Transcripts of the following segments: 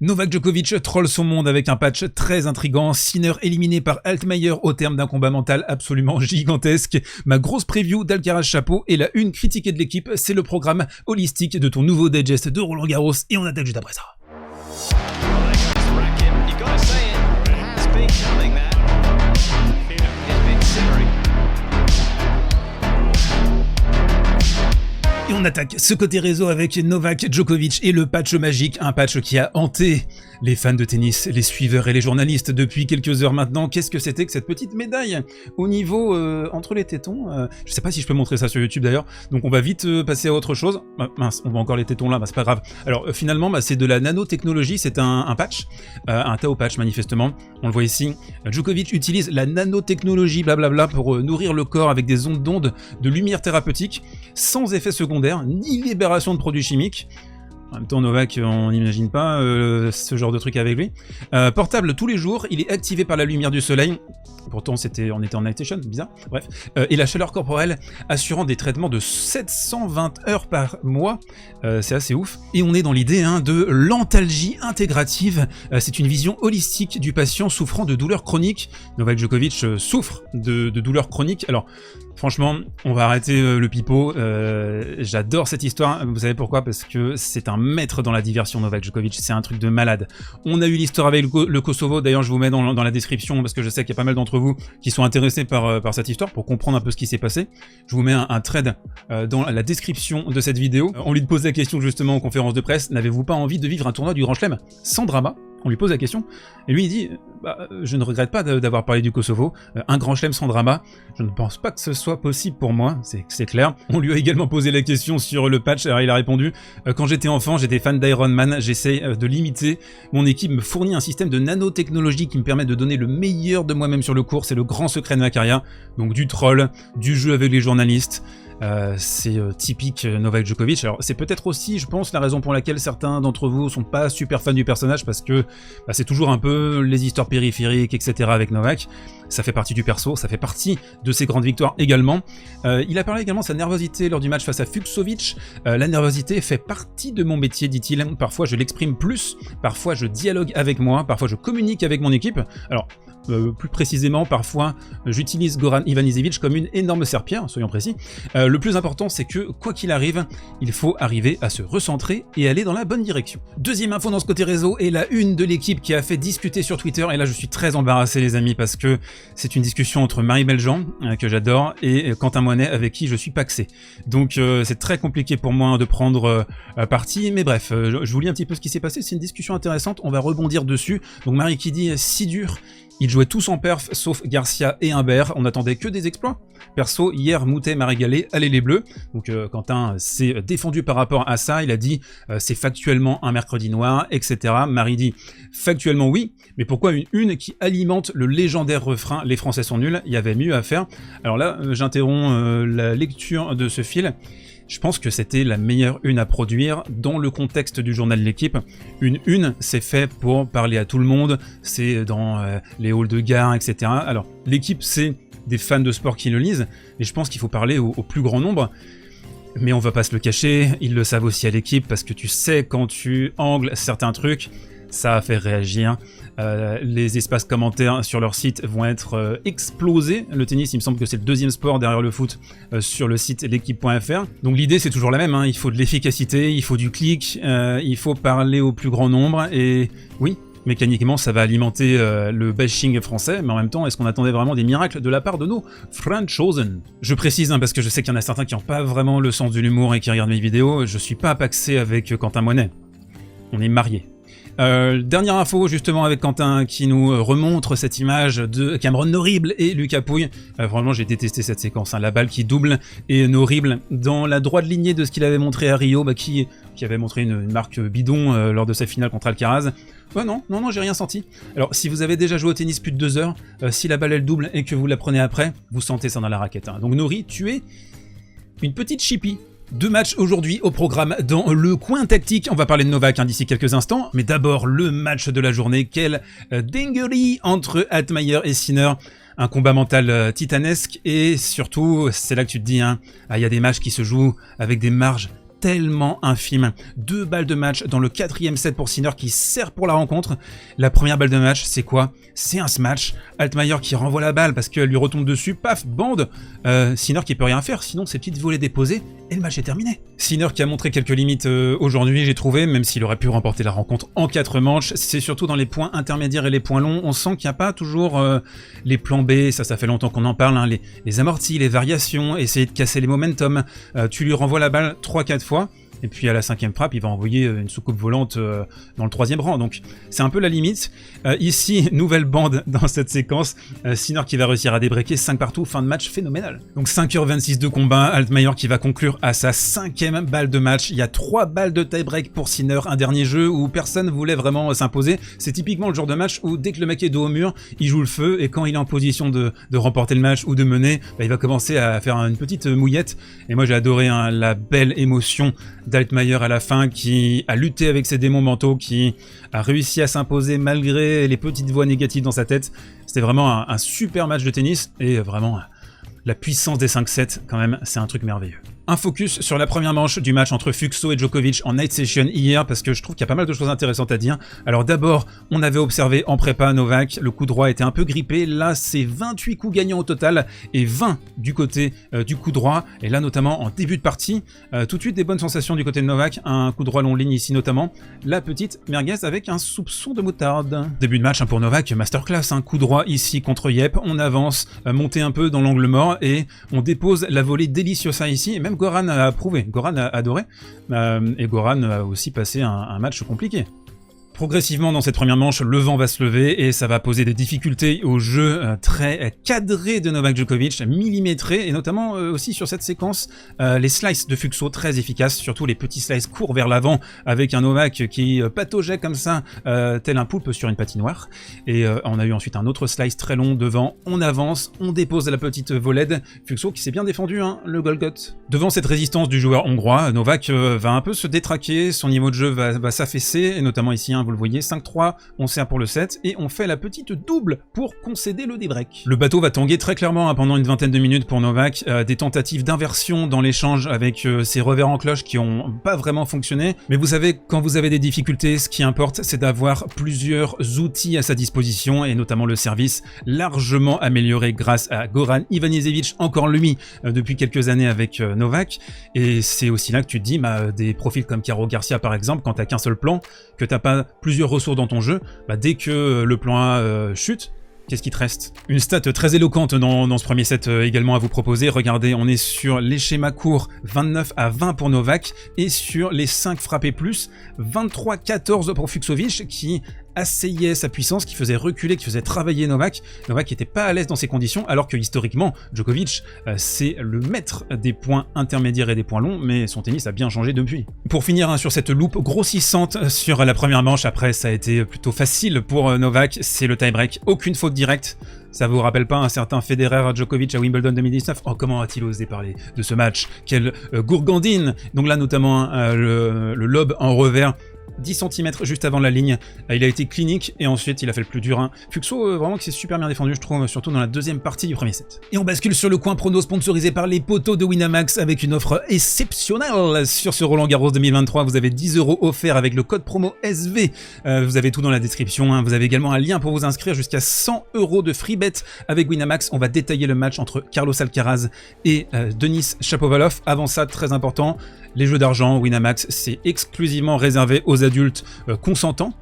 Novak Djokovic troll son monde avec un patch très intriguant, Sinner éliminé par Altmaier au terme d'un combat mental absolument gigantesque, ma grosse preview d'Alcaraz chapeau et la une critiquée de l'équipe, c'est le programme holistique de ton nouveau digest de Roland Garros et on attaque juste après ça. Et on attaque ce côté réseau avec Novak Djokovic et le patch magique, un patch qui a hanté les fans de tennis, les suiveurs et les journalistes depuis quelques heures maintenant. Qu'est-ce que c'était que cette petite médaille au niveau entre les tétons je sais pas si je peux montrer ça sur YouTube d'ailleurs, donc on va vite passer à autre chose. Mince, on voit encore les tétons là, c'est pas grave. Alors finalement, c'est de la nanotechnologie, c'est un patch, un Tao patch manifestement. On le voit ici, Djokovic utilise la nanotechnologie blablabla pour nourrir le corps avec des ondes d'onde de lumière thérapeutique, sans effet secondaire, ni libération de produits chimiques. En même temps, Novak, on n'imagine pas ce genre de truc avec lui. Portable tous les jours, il est activé par la lumière du soleil. Pourtant, on était en night session, bizarre. Bref. Et la chaleur corporelle, assurant des traitements de 720 heures par mois. C'est assez ouf. Et on est dans l'idée de l'antalgie intégrative. C'est une vision holistique du patient souffrant de douleurs chroniques. Novak Djokovic souffre de douleurs chroniques. Alors, franchement, on va arrêter le pipeau. J'adore cette histoire. Vous savez pourquoi? Parce que c'est un maître dans la diversion, Novak Djokovic. C'est un truc de malade. On a eu l'histoire avec le Kosovo. D'ailleurs, je vous mets dans la description parce que je sais qu'il y a pas mal d'entre vous qui sont intéressés par cette histoire pour comprendre un peu ce qui s'est passé. Je vous mets un thread dans la description de cette vidéo. On lui pose la question justement en conférence de presse. N'avez-vous pas envie de vivre un tournoi du Grand Chelem sans drama? On lui pose la question, et lui il dit je ne regrette pas d'avoir parlé du Kosovo, un grand chelem sans drama, je ne pense pas que ce soit possible pour moi, c'est clair. On lui a également posé la question sur le patch, alors il a répondu quand j'étais enfant, j'étais fan d'Iron Man, j'essaie de l'imiter, mon équipe me fournit un système de nanotechnologie qui me permet de donner le meilleur de moi-même sur le court, c'est le grand secret de ma carrière, donc du troll, du jeu avec les journalistes. C'est typique Novak Djokovic. Alors c'est peut-être aussi, je pense, la raison pour laquelle certains d'entre vous sont pas super fans du personnage, parce que c'est toujours un peu les histoires périphériques, etc. avec Novak. Ça fait partie du perso, ça fait partie de ses grandes victoires également. Il a parlé également de sa nervosité lors du match face à Fucsovics. La nervosité fait partie de mon métier, dit-il. Parfois je l'exprime plus, parfois je dialogue avec moi, parfois je communique avec mon équipe. Alors plus précisément, parfois j'utilise Goran Ivanisevic comme une énorme serpillère, soyons précis. Le plus important, c'est que quoi qu'il arrive, il faut arriver à se recentrer et aller dans la bonne direction. Deuxième info dans ce côté réseau est la une de l'équipe qui a fait discuter sur Twitter, et là je suis très embarrassé les amis parce que c'est une discussion entre Marie Beljean, que j'adore, et Quentin Moinet avec qui je suis paxé. Donc c'est très compliqué pour moi de prendre parti, mais bref, je vous lis un petit peu ce qui s'est passé, c'est une discussion intéressante, on va rebondir dessus. Donc Marie qui dit si dur. Ils jouaient tous en perf, sauf Garcia et Humbert, on attendait que des exploits. Perso, hier, Moutet m'a régalé, allez les bleus. Donc Quentin s'est défendu par rapport à ça, il a dit c'est factuellement un mercredi noir, etc. Marie dit factuellement oui, mais pourquoi une une qui alimente le légendaire refrain « Les Français sont nuls », il y avait mieux à faire. Alors là, j'interromps la lecture de ce fil. Je pense que c'était la meilleure une à produire dans le contexte du journal de l'équipe. Une, c'est fait pour parler à tout le monde, c'est dans les halls de gare, etc. Alors, l'équipe, c'est des fans de sport qui le lisent, et je pense qu'il faut parler au plus grand nombre. Mais on va pas se le cacher, ils le savent aussi à l'équipe, parce que tu sais, quand tu angles certains trucs, ça a fait réagir. Les espaces commentaires sur leur site vont être explosés. Le tennis, il me semble que c'est le deuxième sport derrière le foot sur le site l'équipe.fr. Donc l'idée, c'est toujours la même, il faut de l'efficacité, il faut du clic, il faut parler au plus grand nombre, et oui, mécaniquement, ça va alimenter le bashing français, mais en même temps, est-ce qu'on attendait vraiment des miracles de la part de nos Franzosen? Je précise, parce que je sais qu'il y en a certains qui n'ont pas vraiment le sens de l'humour et qui regardent mes vidéos, je suis pas paxé avec Quentin Moinet. On est mariés. Dernière info justement avec Quentin qui nous remontre cette image de Cameron Norrie et Lucas Pouille. Vraiment j'ai détesté cette séquence, la balle qui double et Norrie dans la droite lignée de ce qu'il avait montré à Rio, qui avait montré une marque bidon lors de sa finale contre Alcaraz. Non, j'ai rien senti. Alors si vous avez déjà joué au tennis plus de 2 heures, si la balle elle double et que vous la prenez après, vous sentez ça dans la raquette. Donc Norrie, tu es une petite chippie. 2 matchs aujourd'hui au programme dans le coin tactique. On va parler de Novak d'ici quelques instants, mais d'abord le match de la journée. Quelle dinguerie entre Altmaier et Sinner. Un combat mental titanesque, et surtout, c'est là que tu te dis, il y a des matchs qui se jouent avec des marges tellement infime. 2 balles de match dans le 4e set pour Sinner qui sert pour la rencontre. La première balle de match, c'est quoi? C'est un smash. Altmaier qui renvoie la balle parce qu'elle lui retombe dessus, paf, bande. Sinner qui peut rien faire, sinon ses petites volées déposées et le match est terminé. Sinner qui a montré quelques limites aujourd'hui, j'ai trouvé, même s'il aurait pu remporter la rencontre en 4 manches. C'est surtout dans les points intermédiaires et les points longs, on sent qu'il n'y a pas toujours les plans B, ça fait longtemps qu'on en parle, hein, les amortis, les variations, essayer de casser les momentum. Tu lui renvoies la balle 3-4 fois, et puis à la 5e frappe, il va envoyer une soucoupe volante dans le 3e rang. Donc c'est un peu la limite. Ici, nouvelle bande dans cette séquence. Sinner qui va réussir à débreaker 5 partout, fin de match phénoménal. Donc 5h26 de combat, Altmaier qui va conclure à sa 5e balle de match. Il y a 3 balles de tie-break pour Sinner, un dernier jeu où personne voulait vraiment s'imposer. C'est typiquement le genre de match où dès que le mec est dos au mur, il joue le feu, et quand il est en position de remporter le match ou de mener, bah, il va commencer à faire une petite mouillette. Et moi j'ai adoré la belle émotion d'Altmaier à la fin, qui a lutté avec ses démons mentaux, qui a réussi à s'imposer malgré les petites voix négatives dans sa tête. C'était vraiment un super match de tennis, et vraiment la puissance des 5-7 quand même, c'est un truc merveilleux. Un focus sur la première manche du match entre Fuxo et Djokovic en night session hier, parce que je trouve qu'il y a pas mal de choses intéressantes à dire. Alors d'abord, on avait observé en prépa Novak, le coup droit était un peu grippé, là c'est 28 coups gagnants au total, et 20 du côté du coup droit, et là notamment en début de partie, tout de suite des bonnes sensations du côté de Novak, un coup droit long ligne ici notamment, la petite merguez avec un soupçon de moutarde. Début de match pour Novak, masterclass, un coup droit ici contre Yep, on avance, monter un peu dans l'angle mort, et on dépose la volée Deliciosa ici, et même Goran a approuvé, Goran a adoré, et Goran a aussi passé un match compliqué. Progressivement dans cette première manche, le vent va se lever et ça va poser des difficultés au jeu très cadré de Novak Djokovic, millimétré, et notamment aussi sur cette séquence, les slices de Fuxo très efficaces, surtout les petits slices courts vers l'avant avec un Novak qui pataugeait comme ça, tel un poulpe sur une patinoire. Et on a eu ensuite un autre slice très long devant, on avance, on dépose la petite volée, Fuxo qui s'est bien défendu, hein, le Golgot. Devant cette résistance du joueur hongrois, Novak va un peu se détraquer, son niveau de jeu va s'affaisser, et notamment ici, vous le voyez, 5-3, on sert pour le 7, et on fait la petite double pour concéder le débreak. Le bateau va tanguer très clairement pendant une vingtaine de minutes pour Novak, des tentatives d'inversion dans l'échange avec ses revers en cloche qui ont pas vraiment fonctionné, mais vous savez, quand vous avez des difficultés, ce qui importe, c'est d'avoir plusieurs outils à sa disposition, et notamment le service, largement amélioré grâce à Goran Ivanisevic, encore lui, depuis quelques années avec Novak, et c'est aussi là que tu te dis, des profils comme Caro Garcia par exemple, quand t'as qu'un seul plan, que t'as pas plusieurs ressources dans ton jeu, dès que le plan A chute, qu'est-ce qui te reste? Une stat très éloquente dans ce premier set également à vous proposer. Regardez, on est sur les schémas courts 29-20 pour Novak, et sur les 5 frappés plus, 23-14 pour Fuxovic, qui asseyait sa puissance, qui faisait reculer, qui faisait travailler Novak. Novak n'était pas à l'aise dans ces conditions, alors que historiquement, Djokovic, c'est le maître des points intermédiaires et des points longs, mais son tennis a bien changé depuis. Pour finir sur cette loupe grossissante sur la première manche, après ça a été plutôt facile pour Novak, c'est le tie-break, aucune faute directe. Ça vous rappelle pas un certain Federer Djokovic à Wimbledon 2019? Oh, comment a-t-il osé parler de ce match? Quelle gourgandine! Donc là, notamment, le lob en revers, 10 cm juste avant la ligne, il a été clinique, et ensuite il a fait le plus dur. Hein. Fuxo, vraiment qui s'est super bien défendu, je trouve, surtout dans la deuxième partie du premier set. Et on bascule sur le coin prono sponsorisé par les poteaux de Winamax avec une offre exceptionnelle sur ce Roland Garros 2023. Vous avez 10 € offerts avec le code promo SV. Vous avez tout dans la description. Hein. Vous avez également un lien pour vous inscrire, jusqu'à 100 € de free bet avec Winamax. On va détailler le match entre Carlos Alcaraz et Denis Shapovalov. Avant ça, très important, les jeux d'argent, Winamax, c'est exclusivement réservé aux adultes consentants.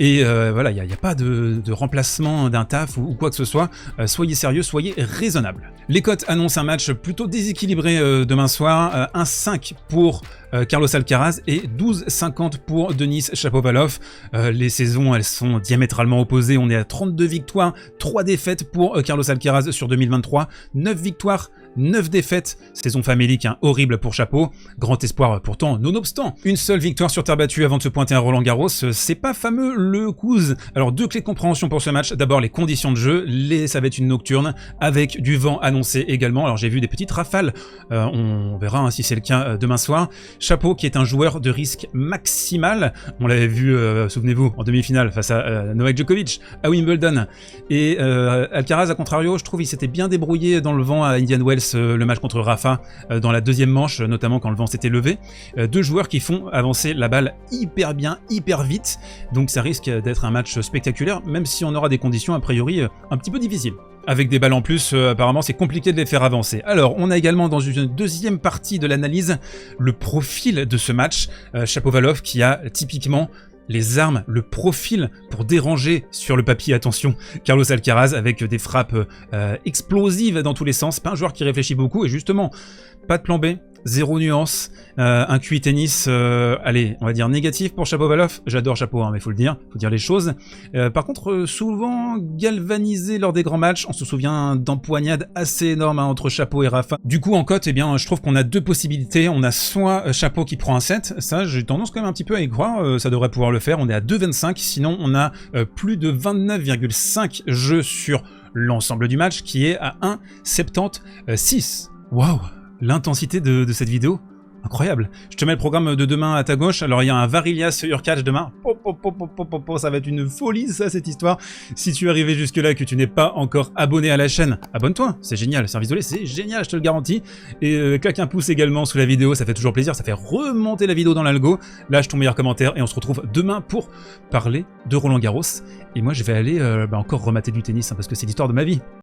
Et voilà, il n'y a pas de remplacement d'un taf ou quoi que ce soit. Soyez sérieux, soyez raisonnable. Les cotes annoncent un match plutôt déséquilibré demain soir. 1,5 pour Carlos Alcaraz et 12,50 pour Denis Shapovalov. Les saisons, elles sont diamétralement opposées. On est à 32 victoires, 3 défaites pour Carlos Alcaraz sur 2023. 9 victoires, 9 défaites. Saison famélique, hein, horrible pour Chapeau. Grand espoir pourtant, nonobstant. Une seule victoire sur terre battue avant de se pointer à Roland Garros. C'est pas fameux le couze. Alors 2 clés de compréhension pour ce match. D'abord les conditions de jeu. Ça va être une nocturne avec du vent annoncé également. Alors j'ai vu des petites rafales. On verra hein, si c'est le cas demain soir. Chapeau qui est un joueur de risque maximal. On l'avait vu, souvenez-vous, en demi-finale face à Novak Djokovic à Wimbledon. Et Alcaraz, à contrario, je trouve il s'était bien débrouillé dans le vent à Indian Wells Tennis le match contre Rafa dans la deuxième manche, notamment quand le vent s'était levé. Deux joueurs qui font avancer la balle hyper bien, hyper vite, donc ça risque d'être un match spectaculaire, même si on aura des conditions a priori un petit peu difficiles. Avec des balles en plus, apparemment c'est compliqué de les faire avancer. Alors, on a également dans une deuxième partie de l'analyse le profil de ce match. Shapovalov qui a typiquement les armes, le profil pour déranger sur le papier, attention, Carlos Alcaraz avec des frappes explosives dans tous les sens, pas un joueur qui réfléchit beaucoup et justement, pas de plan B, zéro nuance, un QI tennis, allez, on va dire négatif pour Shapovalov, j'adore Chapo, hein, mais faut dire les choses. Par contre, souvent galvanisé lors des grands matchs, on se souvient d'empoignades assez énormes hein, entre Chapo et Rafa. Du coup, en cote, eh bien, je trouve qu'on a deux possibilités, on a soit Chapo qui prend un set, ça j'ai tendance quand même un petit peu à y croire, ça devrait pouvoir le faire, on est à 2,25, sinon on a plus de 29,5 jeux sur l'ensemble du match, qui est à 1,76. Waouh! L'intensité de cette vidéo, incroyable. Je te mets le programme de demain à ta gauche. Alors il y a un Varillas Hurkacz demain. Ça va être une folie ça, cette histoire. Si tu es arrivé jusque là et que tu n'es pas encore abonné à la chaîne, abonne-toi. C'est génial, service volé, c'est génial, je te le garantis. Et claque un pouce également sous la vidéo, ça fait toujours plaisir, ça fait remonter la vidéo dans l'algo. Lâche ton meilleur commentaire et on se retrouve demain pour parler de Roland Garros. Et moi je vais aller encore remater du tennis hein, parce que c'est l'histoire de ma vie.